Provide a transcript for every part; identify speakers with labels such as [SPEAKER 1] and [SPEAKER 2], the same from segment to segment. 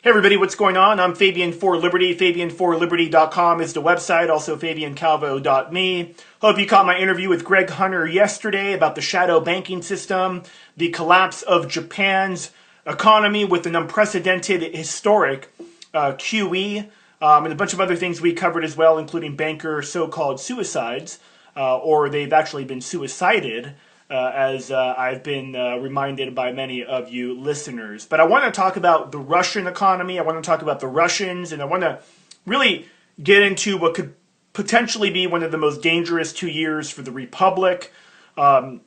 [SPEAKER 1] Hey everybody, what's going on? I'm Fabian for Liberty. FabianForLiberty.com is the website, also FabianCalvo.me. Hope you caught my interview with Greg Hunter yesterday about the shadow banking system, the collapse of Japan's economy with an unprecedented historic QE, and a bunch of other things we covered as well, including banker so-called suicides, or they've actually been suicided. As I've been reminded by many of you listeners. But I want to talk about the Russian economy, I want to talk about the Russians, and I want to really get into what could potentially be one of the most dangerous 2 years for the Republic. I'm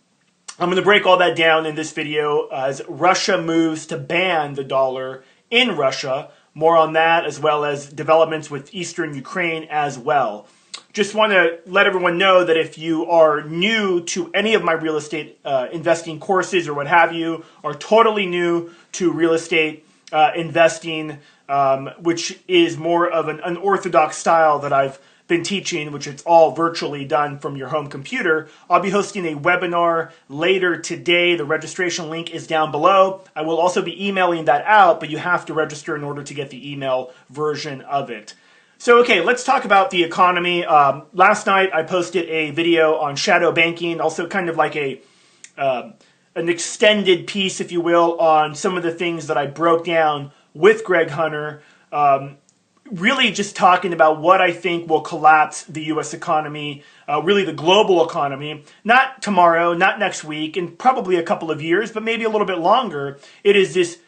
[SPEAKER 1] going to break all that down in this video as Russia moves to ban the dollar in Russia. More on that, as well as developments with Eastern Ukraine as well. Just want to let everyone know that if you are new to any of my real estate investing courses or what have you, are totally new to real estate investing, which is more of an unorthodox style that I've been teaching, which it's all virtually done from your home computer, I'll be hosting a webinar later today. The registration link is down below. I will also be emailing that out, but you have to register in order to get the email version of it. So, okay, let's talk about the economy. Last night I posted a video on shadow banking, also kind of like an extended piece, if you will, on some of the things that I broke down with Greg Hunter, really just talking about what I think will collapse the U.S. economy, really the global economy, not tomorrow, not next week, and probably a couple of years, but maybe a little bit longer. It is this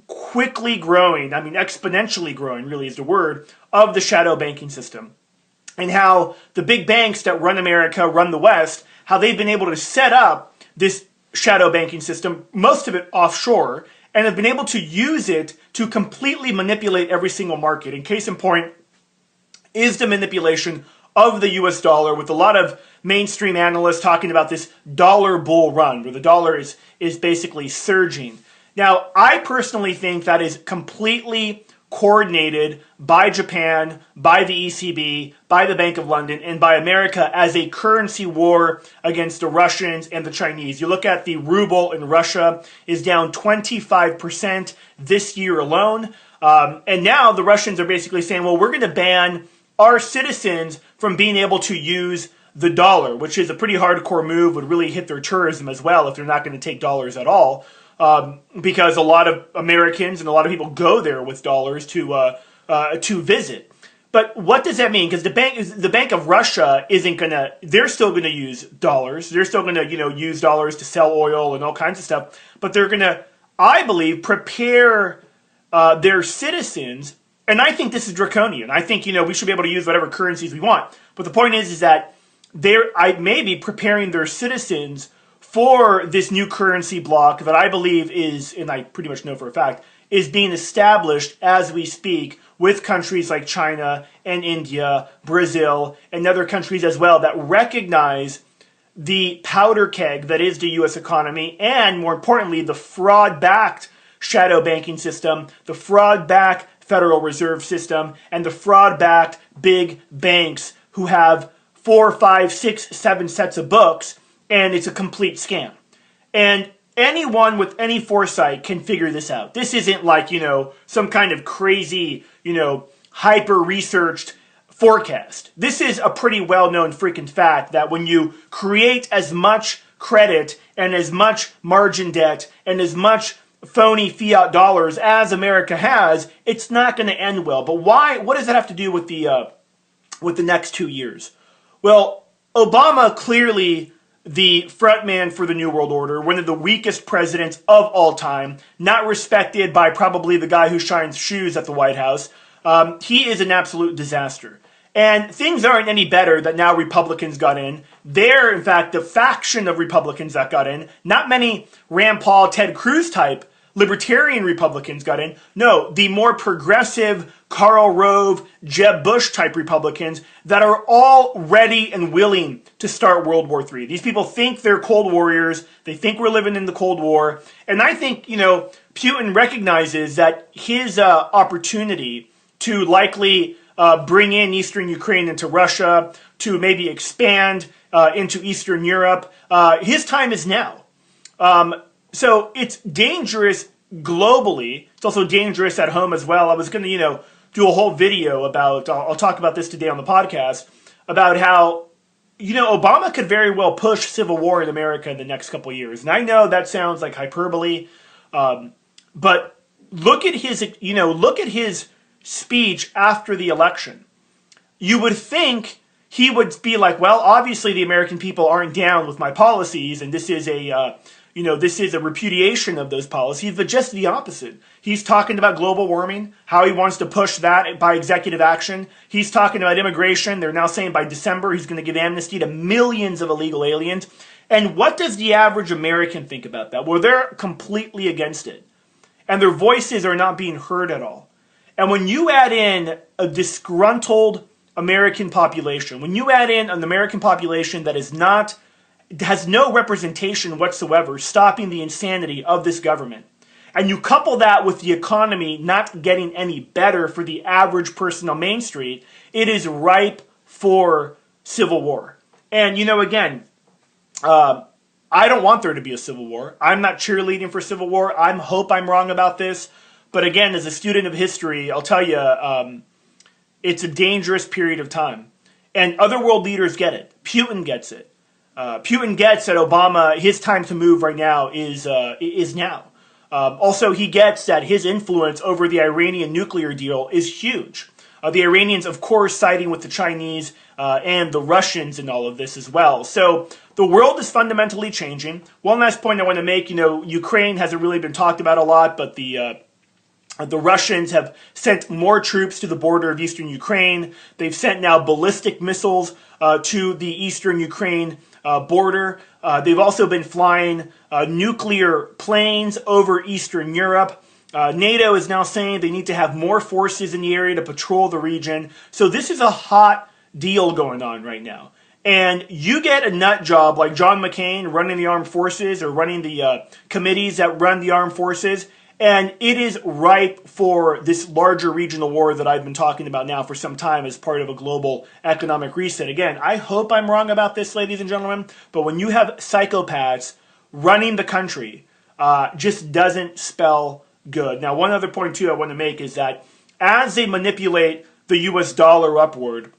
[SPEAKER 1] quickly growing, I mean exponentially growing really is the word, of the shadow banking system. And how the big banks that run America, run the West, how they've been able to set up this shadow banking system, most of it offshore, and have been able to use it to completely manipulate every single market. In case in point is the manipulation of the US dollar, with a lot of mainstream analysts talking about this dollar bull run, where the dollar is basically surging. Now, I personally think that is completely coordinated by Japan, by the ECB, by the Bank of London, and by America as a currency war against the Russians and the Chinese. You look at the ruble in Russia is down 25% this year alone. And now the Russians are basically saying, well, we're going to ban our citizens from being able to use the dollar, which is a pretty hardcore move, would really hit their tourism as well if they're not going to take dollars at all. Because a lot of Americans and a lot of people go there with dollars to visit. But what does that mean? Because the Bank of Russia isn't gonna. They're still gonna use dollars. They're still gonna use dollars to sell oil and all kinds of stuff. But they're gonna, I believe, prepare their citizens. And I think this is draconian. I think we should be able to use whatever currencies we want. But the point is that I may be preparing their citizens for this new currency block that I believe is, and I pretty much know for a fact, is being established as we speak with countries like China and India, Brazil, and other countries as well that recognize the powder keg that is the U.S. economy, and more importantly, the fraud-backed shadow banking system, the fraud-backed Federal Reserve System, and the fraud-backed big banks who have 4, 5, 6, 7 sets of books, and it's a complete scam. And anyone with any foresight can figure this out. This isn't like, some kind of crazy, hyper-researched forecast. This is a pretty well-known freaking fact that when you create as much credit and as much margin debt and as much phony fiat dollars as America has, it's not going to end well. But why? What does that have to do with the next 2 years? Well, Obama clearly the frontman for the New World Order, one of the weakest presidents of all time, not respected by probably the guy who shines shoes at the White House. He is an absolute disaster. And things aren't any better that now Republicans got in. They're, in fact, the faction of Republicans that got in. Not many Rand Paul, Ted Cruz type libertarian Republicans got in. No, the more progressive Karl Rove, Jeb Bush type Republicans that are all ready and willing to start World War III. These people think they're Cold Warriors. They think we're living in the Cold War. And I think, Putin recognizes that his opportunity to likely bring in Eastern Ukraine into Russia, to maybe expand into Eastern Europe, his time is now. So it's dangerous globally It's also dangerous at home as well. I was going to, do a whole video about, I'll talk about this today on the podcast, about how, Obama could very well push civil war in America in the next couple of years. And I know that sounds like hyperbole, but look at his speech after the election. You would think he would be like, well, obviously the American people aren't down with my policies, and this is a repudiation of those policies, but just the opposite. He's talking about global warming, how he wants to push that by executive action. He's talking about immigration. They're now saying by December he's going to give amnesty to millions of illegal aliens. And what does the average American think about that? Well, they're completely against it. And their voices are not being heard at all. And when you add in a disgruntled American population, when you add in an American population that has no representation whatsoever stopping the insanity of this government, and you couple that with the economy not getting any better for the average person on Main Street, it is ripe for civil war. And, again, I don't want there to be a civil war. I'm not cheerleading for civil war. I hope I'm wrong about this. But again, as a student of history, I'll tell you, it's a dangerous period of time. And other world leaders get it. Putin gets it. Putin gets that Obama, his time to move right now is now. Also, he gets that his influence over the Iranian nuclear deal is huge. The Iranians, of course, siding with the Chinese and the Russians in all of this as well. So the world is fundamentally changing. One last point I want to make, Ukraine hasn't really been talked about a lot, but the Russians have sent more troops to the border of eastern Ukraine. They've sent now ballistic missiles to the eastern Ukraine border. They've also been flying nuclear planes over Eastern Europe. NATO is now saying they need to have more forces in the area to patrol the region. So this is a hot deal going on right now. And you get a nut job like John McCain running the armed forces or running the committees that run the armed forces, and it is ripe for this larger regional war that I've been talking about now for some time as part of a global economic reset. Again, I hope I'm wrong about this, ladies and gentlemen, but when you have psychopaths running the country, just doesn't spell good. Now, one other point, too, I want to make is that as they manipulate the U.S. dollar upward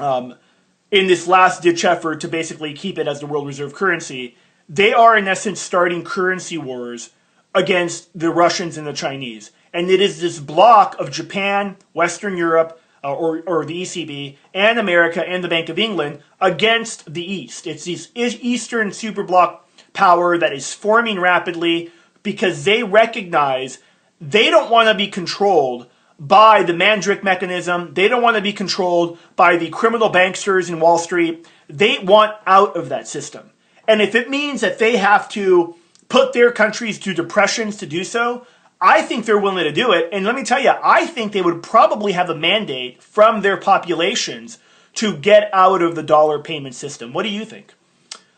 [SPEAKER 1] in this last-ditch effort to basically keep it as the world reserve currency, they are, in essence, starting currency wars against the Russians and the Chinese. And it is this bloc of Japan, Western Europe, or the ECB, and America and the Bank of England against the East. It's this Eastern superbloc power that is forming rapidly because they recognize they don't want to be controlled by the Mandrake mechanism. They don't want to be controlled by the criminal banksters in Wall Street. They want out of that system. And if it means that they have to put their countries to depressions to do so, I think they're willing to do it. And let me tell you, I think they would probably have a mandate from their populations to get out of the dollar payment system. What do you think?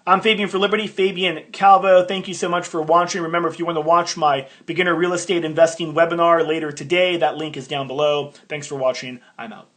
[SPEAKER 1] I'm Fabian for Liberty, Fabian Calvo. Thank you so much for watching. Remember, if you want to watch my beginner real estate investing webinar later today, that link is down below. Thanks for watching. I'm out.